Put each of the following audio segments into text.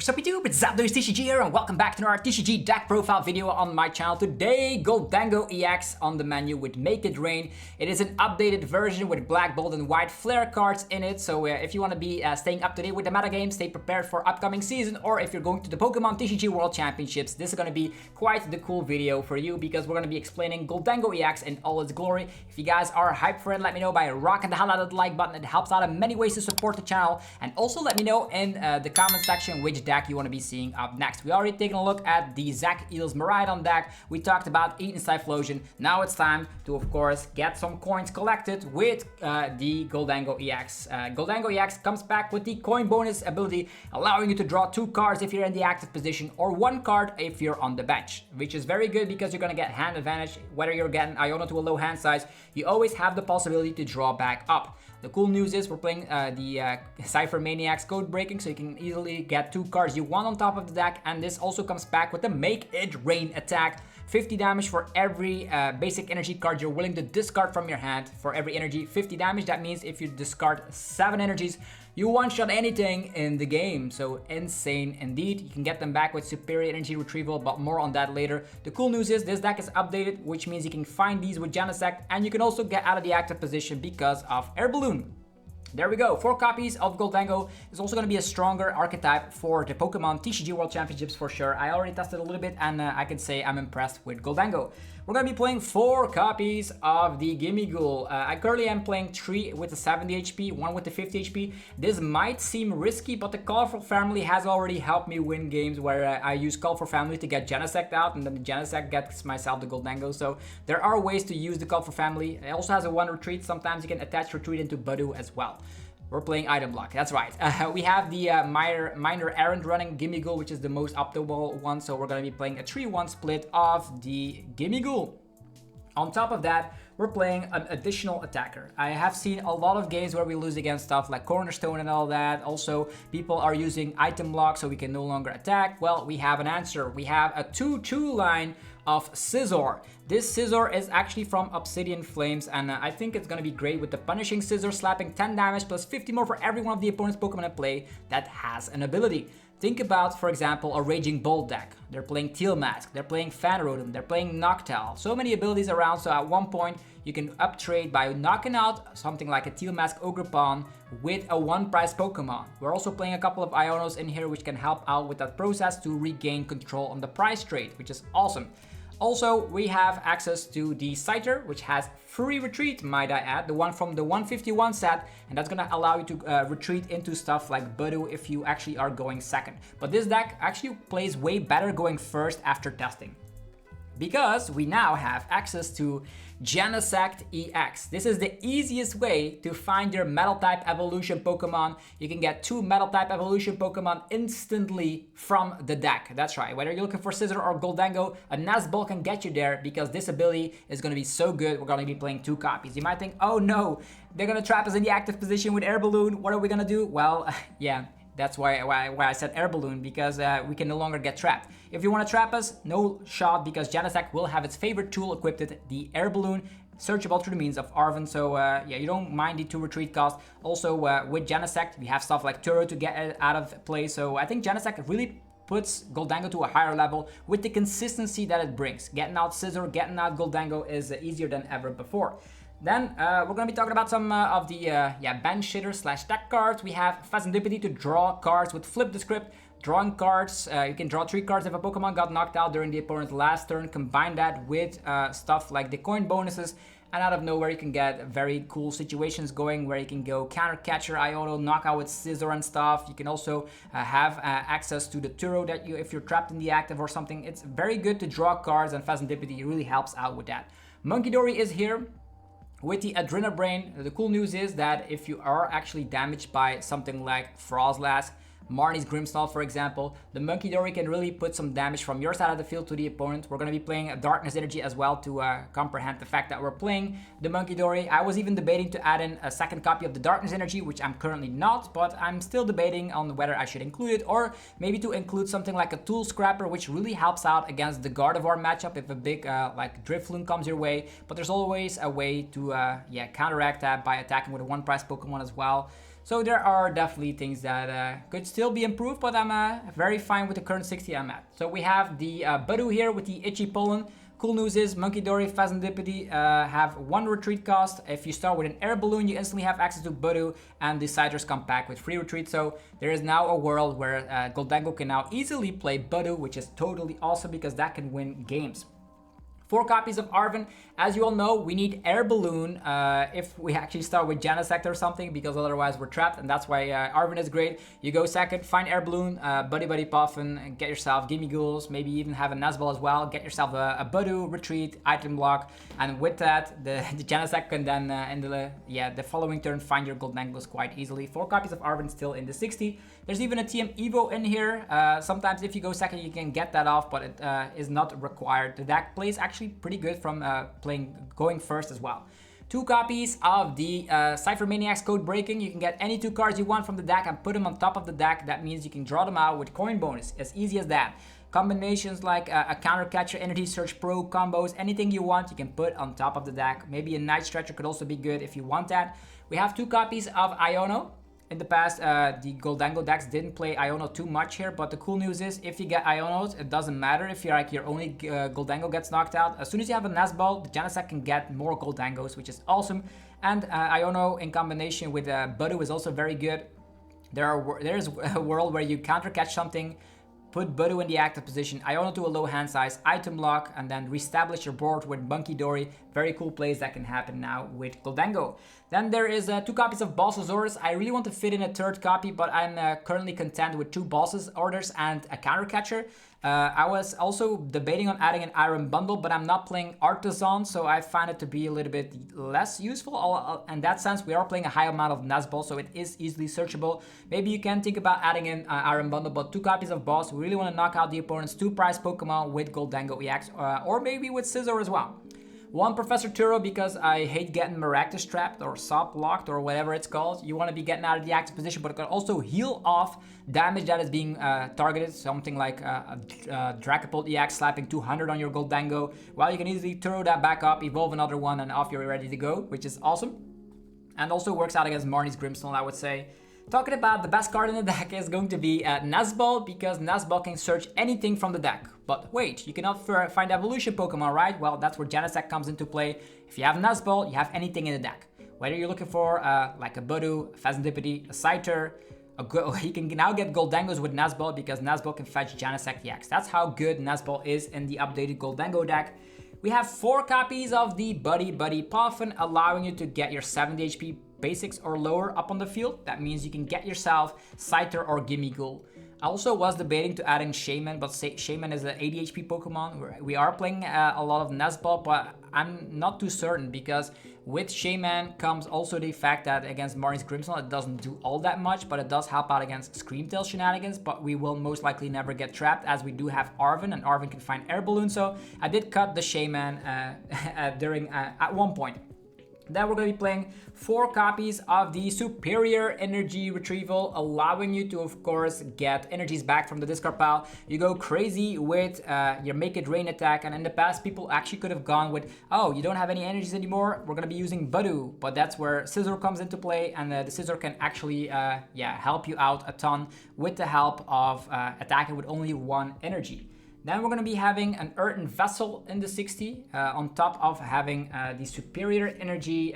What's up YouTube, it's Zapdos TCG here and welcome back to another TCG deck profile video on my channel. Today, Gholdengo EX on the menu with Make It Rain. It is an updated version with black, bold and white flare cards in it. So if you want to be staying up to date with the metagame, stay prepared for upcoming season, or if you're going to the Pokémon TCG World Championships, this is going to be quite the cool video for you because we're going to be explaining Gholdengo EX in all its glory. If you guys are hyped for it, let me know by rocking the hell out of the like button. It helps out in many ways to support the channel. And also let me know in the comment section which deck you want to be seeing up next. We already taken a look at the Zac Eels Miraidon deck. We talked about Eaton Typhlosion. Now it's time to, of course, get some coins collected with the Gholdengo EX. Gholdengo EX comes back with the coin bonus ability, allowing you to draw 2 cards if you're in the active position or 1 card if you're on the bench, which is very good because you're going to get hand advantage. Whether you're getting Iono to a low hand size, you always have the possibility to draw back up. The cool news is we're playing the Cypher Maniacs code breaking, so you can easily get 2 cards you want on top of the deck, and this also comes back with the Make It Rain attack. 50 damage for every basic energy card you're willing to discard from your hand. For every energy, 50 damage. That means if you discard 7 energies, you one-shot anything in the game. So insane indeed. You can get them back with superior energy retrieval, but more on that later. The cool news is this deck is updated, which means you can find these with Genesect, and you can also get out of the active position because of Air Balloon. There we go, 4 copies of Gholdengo. Is also going to be a stronger archetype for the Pokemon TCG World Championships for sure. I already tested a little bit and I can say I'm impressed with Gholdengo. We're going to be playing 4 copies of the Gimmighoul. I currently am playing 3 with the 70 HP, 1 with the 50 HP. This might seem risky, but the Colorful Family has already helped me win games where I use Colorful Family to get Genesect out, and then the Genesect gets myself the Gholdengo. So there are ways to use the Colorful Family. It also has a 1 retreat. Sometimes you can attach retreat into Budu as well. We're playing item block, that's right. We have the minor errand running Gimmighoul, which is the most optimal one, so we're going to be playing a 3-1 split of the Gimmighoul. On top of that, we're playing an additional attacker. I have seen a lot of games where we lose against stuff like Cornerstone and all that. Also, people are using item block so we can no longer attack. Well, we have an answer. We have a 2-2 line of Scizor. This Scizor is actually from Obsidian Flames, and I think it's going to be great with the Punishing Scizor, slapping 10 damage plus 50 more for every one of the opponent's Pokemon in play that has an ability. Think about, for example, a Raging Bolt deck. They're playing Teal Mask, they're playing Phanrodon, they're playing Noctowl. So many abilities around, so at one point you can uptrade by knocking out something like a Teal Mask Ogerpon with a 1-price Pokemon. We're also playing a couple of Ionos in here which can help out with that process to regain control on the price trade, which is awesome. Also, we have access to the Scizor, which has free retreat, might I add, the one from the 151 set, and that's gonna allow you to retreat into stuff like Budu if you actually are going second. But this deck actually plays way better going first after testing, because we now have access to Genect EX. This is the easiest way to find your Metal-type evolution Pokemon. You can get 2 Metal-type evolution Pokemon instantly from the deck. That's right, whether you're looking for Scizor or Gholdengo, a Nazball can get you there because this ability is going to be so good. We're going to be playing 2 copies. You might think, oh no, they're going to trap us in the active position with Air Balloon. What are we going to do? Well, yeah. That's why I said Air Balloon, because we can no longer get trapped. If you want to trap us, no shot, because Genesect will have its favorite tool equipped, the Air Balloon, searchable through the means of Arven. So yeah, you don't mind the 2 retreat cost. Also with Genesect, we have stuff like Turo to get it out of play. So I think Genesect really puts Gholdengo to a higher level with the consistency that it brings. Getting out Scizor, getting out Gholdengo is easier than ever before. Then we're going to be talking about some of the bench shitter / deck cards. We have Phasendipity to draw cards with Flip the Script. Drawing cards, you can draw 3 cards if a Pokemon got knocked out during the opponent's last turn. Combine that with stuff like the coin bonuses, and out of nowhere you can get very cool situations going where you can go Counter Catcher, Iono, knock out with Scizor and stuff. You can also have access to the Turo that if you're trapped in the active or something. It's very good to draw cards, and Phasendipity really helps out with that. Munkidori is here with the Adrenabrain. The cool news is that if you are actually damaged by something like Frostlass, Marnie's Grimmsnarl, for example, the Munkidori can really put some damage from your side of the field to the opponent. We're going to be playing a Darkness Energy as well to comprehend the fact that we're playing the Munkidori. I was even debating to add in a second copy of the Darkness Energy, which I'm currently not, but I'm still debating on whether I should include it, or maybe to include something like a Tool Scrapper, which really helps out against the Gardevoir matchup if a big like Drifloon comes your way. But there's always a way to counteract that by attacking with a 1-price Pokemon as well. So there are definitely things that could still be improved, but I'm very fine with the current 60 I'm at. So we have the Budu here with the Itchy Pollen. Cool news is Munkidori, Phasandipity have 1 retreat cost. If you start with an air balloon, you instantly have access to Budu, and the Scizors come back with free retreat. So there is now a world where Gholdengo can now easily play Budu, which is totally awesome because that can win games. 4 copies of Arven. As you all know, we need Air Balloon if we actually start with Genesect or something, because otherwise we're trapped, and that's why Arven is great. You go second, find Air Balloon, Buddy Puffin, and get yourself Gimmighoul, maybe even have a Nazball as well. Get yourself a Budu, retreat, item block, and with that, the Genesect can then in the following turn find your Gholdengos quite easily. 4 copies of Arven still in the 60. There's even a TM Evo in here. Sometimes if you go second, you can get that off, but it is not required. The deck plays actually pretty good from going first as well. 2 copies of the Cypher Maniacs Code Breaking. You can get any 2 cards you want from the deck and put them on top of the deck. That means you can draw them out with coin bonus. As easy as that. Combinations like a Counter Catcher, Energy Search Pro combos, anything you want, you can put on top of the deck. Maybe a Night Stretcher could also be good if you want that. We have 2 copies of Iono. In the past, the Gholdengo decks didn't play Iono too much here, but the cool news is if you get Ionos, it doesn't matter if you're like your only Gholdengo gets knocked out. As soon as you have a Nazball, the Genesect can get more Gholdengos, which is awesome. And Iono in combination with Budu is also very good. There's a world where you counter catch something, put Budu in the active position, Iono to a low hand size, item lock, and then reestablish your board with Munkidori. Very cool plays that can happen now with Gholdengo. Then there is 2 copies of Bossosaurus. I really want to fit in a 3rd copy, but I'm currently content with 2 Bosses orders and a Counter Catcher. I was also debating on adding an Iron Bundle, but I'm not playing Artisan, so I find it to be a little bit less useful. In that sense, we are playing a high amount of Nazball, so it is easily searchable. Maybe you can think about adding in Iron Bundle, but 2 copies of Boss. We really want to knock out the opponent's 2 prize Pokemon with Gholdengo EX, or maybe with Scizor as well. 1 Professor Turo because I hate getting Maractus trapped or Sop locked or whatever it's called. You want to be getting out of the active position, but it can also heal off damage that is being targeted. Something like Dracopult EX slapping 200 on your Gholdengo. Well, you can easily throw that back up, evolve another one, and off you're ready to go, which is awesome. And also works out against Marnie's Grimstone, I would say. Talking about the best card in the deck is going to be Nazball, because Nazball can search anything from the deck. But wait, you cannot find evolution Pokemon, right? Well, that's where Genesect comes into play. If you have Nazball, you have anything in the deck. Whether you're looking for like a Budu, a Phasandipity, a Scyther, he can now get Gholdengos with Nazball because Nazball can fetch Genesect EX. That's how good Nazball is in the updated Gholdengo deck. We have 4 copies of the Buddy Puffin, allowing you to get your 70 HP basics or lower up on the field. That means you can get yourself Scyther or Gimmighoul. I also was debating to add in Shaman, but Shaman is an 80 HP Pokemon. We are playing a lot of Nazball, but I'm not too certain because with Shaman comes also the fact that against Marnie's Grimstone it doesn't do all that much, but it does help out against Screamtail shenanigans, but we will most likely never get trapped as we do have Arven, and Arven can find Air Balloon, so I did cut the Shaman at one point. Then we're going to be playing 4 copies of the Superior Energy Retrieval, allowing you to, of course, get energies back from the discard pile. You go crazy with your Make It Rain attack, and in the past, people actually could have gone with, oh, you don't have any energies anymore, we're going to be using Budu, but that's where Scizor comes into play, and the Scizor can actually, help you out a ton with the help of attacking with only 1 energy. Then we're going to be having an Earthen Vessel in the 60, on top of having the Superior Energy,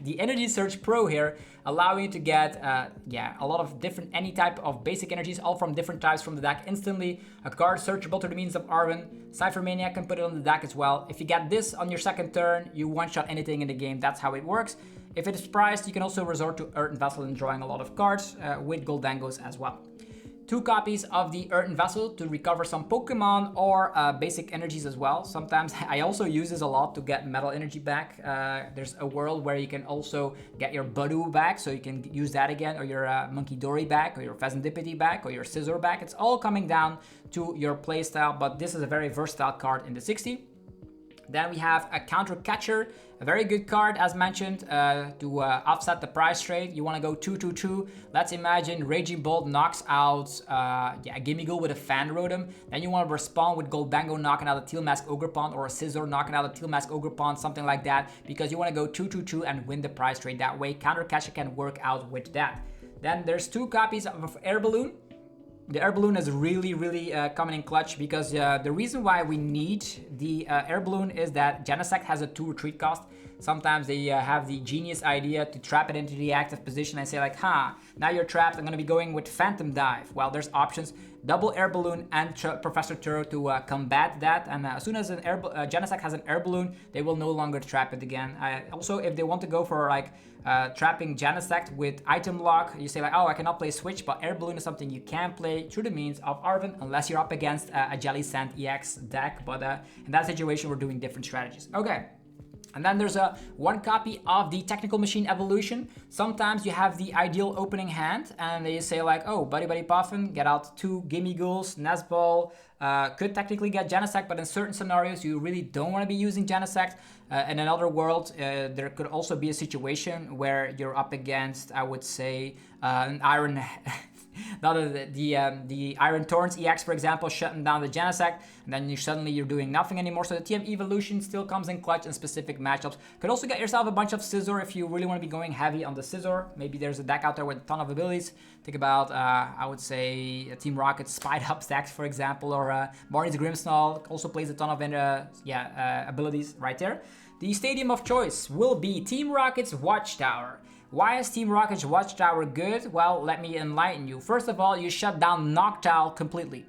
the Energy Search Pro here, allowing you to get, a lot of different, any type of basic energies, all from different types from the deck instantly. A card searchable through the means of Arven. Cypher Maniac can put it on the deck as well. If you get this on your 2nd turn, you one-shot anything in the game. That's how it works. If it is priced, you can also resort to Earthen Vessel and drawing a lot of cards with Gholdengos as well. 2 copies of the Earthen Vessel to recover some Pokemon or basic energies as well. Sometimes I also use this a lot to get Metal Energy back. There's a world where you can also get your Budu back, so you can use that again, or your Munkidori back, or your Phasandipity back, or your Scizor back. It's all coming down to your playstyle, but this is a very versatile card in the 60. Then we have a Counter Catcher, a very good card as mentioned to offset the price trade. You want to go 2/2/2. Let's imagine Raging Bolt knocks out Gimmighoul with a Fan Rotom. Then you want to respond with Gholdengo knocking out a Teal Mask Ogerpon, or a Scizor knocking out a Teal Mask Ogerpon, something like that, because you want to go 2/2/2 and win the price trade that way. Counter Catcher can work out with that. Then there's 2 copies of Air Balloon. The Air Balloon is really coming in clutch because the reason why we need the Air Balloon is that Genesect has a 2 retreat cost. Sometimes they have the genius idea to trap it into the active position and say like, now you're trapped, I'm gonna be going with Phantom Dive. Well, there's options, double Air Balloon and Professor Turo to combat that. And as soon as an Genesect has an Air Balloon, they will no longer trap it again. Also, if they want to go for like trapping Genesect with item lock, you say like, oh, I cannot play Switch, but Air Balloon is something you can play through the means of Arven, unless you're up against a Jellicent EX deck. But in that situation, we're doing different strategies. Okay. And then there's 1 copy of the Technical Machine Evolution. Sometimes you have the ideal opening hand and they say like, oh, Buddy Puffin, get out 2 Gimmighouls, Nesball, could technically get Genesect, but in certain scenarios you really don't want to be using Genesect. In another world, there could also be a situation where you're up against, I would say, an Iron... the Iron Torrents EX, for example, shutting down the Genesect, and then you're doing nothing anymore. So the TM Evolution still comes in clutch in specific matchups. Could also get yourself a bunch of Scizor if you really want to be going heavy on the Scizor. Maybe there's a deck out there with a ton of abilities. Think about, I would say, Team Rocket's Spide Up stacks, for example, or Barney's Grimmsnarl also plays a ton of abilities right there. The stadium of choice will be Team Rocket's Watchtower. Why is Team Rocket's Watchtower good? Well, let me enlighten you. First of all, you shut down Noctowl completely.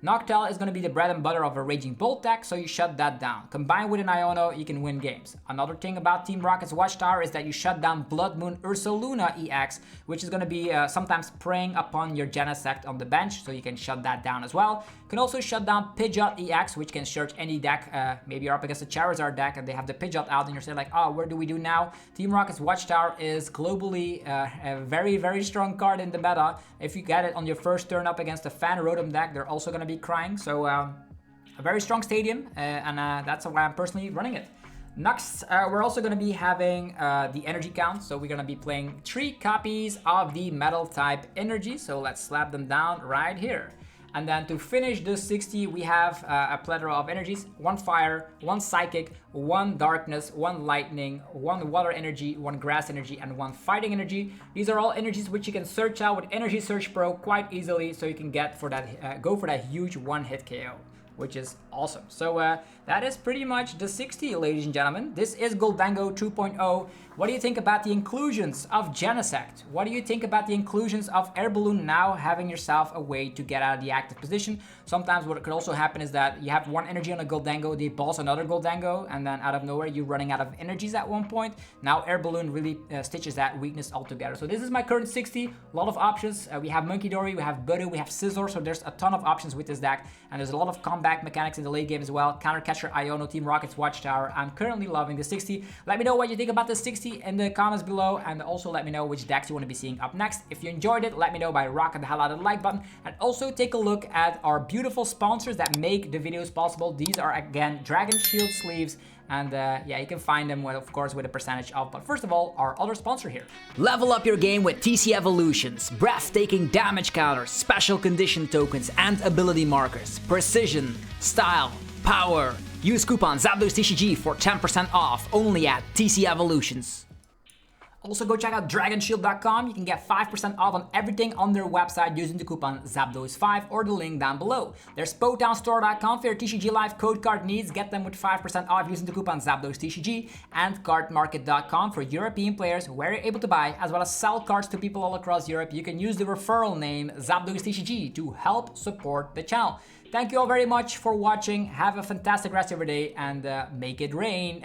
Noctowl is going to be the bread and butter of a Raging Bolt deck, so you shut that down. Combined with an Iono, you can win games. Another thing about Team Rocket's Watchtower is that you shut down Blood Moon Ursaluna EX, which is going to be sometimes preying upon your Genesect on the bench, so you can shut that down as well. You can also shut down Pidgeot EX, which can search any deck. Maybe you're up against a Charizard deck and they have the Pidgeot out and you're saying like, oh, where do we do now? Team Rocket's Watchtower is globally a very strong card in the meta. If you get it on your first turn up against a Fan Rotom deck, they're also going to be crying. So a very strong stadium, and that's why I'm personally running it. Next, we're also going to be having the energy count. So we're going to be playing 3 copies of the metal type energy. So let's slap them down right here. And then to finish the 60, we have a plethora of energies. 1 fire, 1 psychic, 1 darkness, 1 lightning, 1 water energy, 1 grass energy, and 1 fighting energy. These are all energies which you can search out with Energy Search Pro quite easily, so you can get for that go for that huge 1-hit KO, which is awesome. So that is pretty much the 60, ladies and gentlemen. This is Gholdengo 2.0. What do you think about the inclusions of Genesect? What do you think about the inclusions of Air Balloon now having yourself a way to get out of the active position? Sometimes what could also happen is that you have 1 energy on a Gholdengo, they boss another Gholdengo, and then out of nowhere you're running out of energies at one point. Now Air Balloon really stitches that weakness altogether. So this is my current 60, a lot of options. We have Monkey Dory, we have Budu, we have Scizor, so there's a ton of options with this deck, and there's a lot of comeback mechanics in the late game as well. Counter Catcher, Iono, Team Rocket's Watchtower. I'm currently loving the 60. Let me know what you think about the 60 in the comments below, and also let me know which decks you want to be seeing up next. If you enjoyed it, let me know by rocking the hell out of the like button, and also take a look at our beautiful sponsors that make the videos possible. These are again Dragon Shield sleeves, and yeah, you can find them, of course, with a percentage off. But first of all, our other sponsor here. Level up your game with TC Evolutions. Breathtaking damage counters, special condition tokens, and ability markers. Precision, style, power. Use coupon TCG for 10% off only at TC Evolutions. Also, go check out dragonshield.com. You can get 5% off on everything on their website using the coupon ZAPDOS5 or the link down below. There's SpoTownStore.com for your TCG Live code card needs. Get them with 5% off using the coupon ZAPDOSTCG, and Cardmarket.com for European players where you're able to buy as well as sell cards to people all across Europe. You can use the referral name ZAPDOSTCG to help support the channel. Thank you all very much for watching. Have a fantastic rest of your day and make it rain.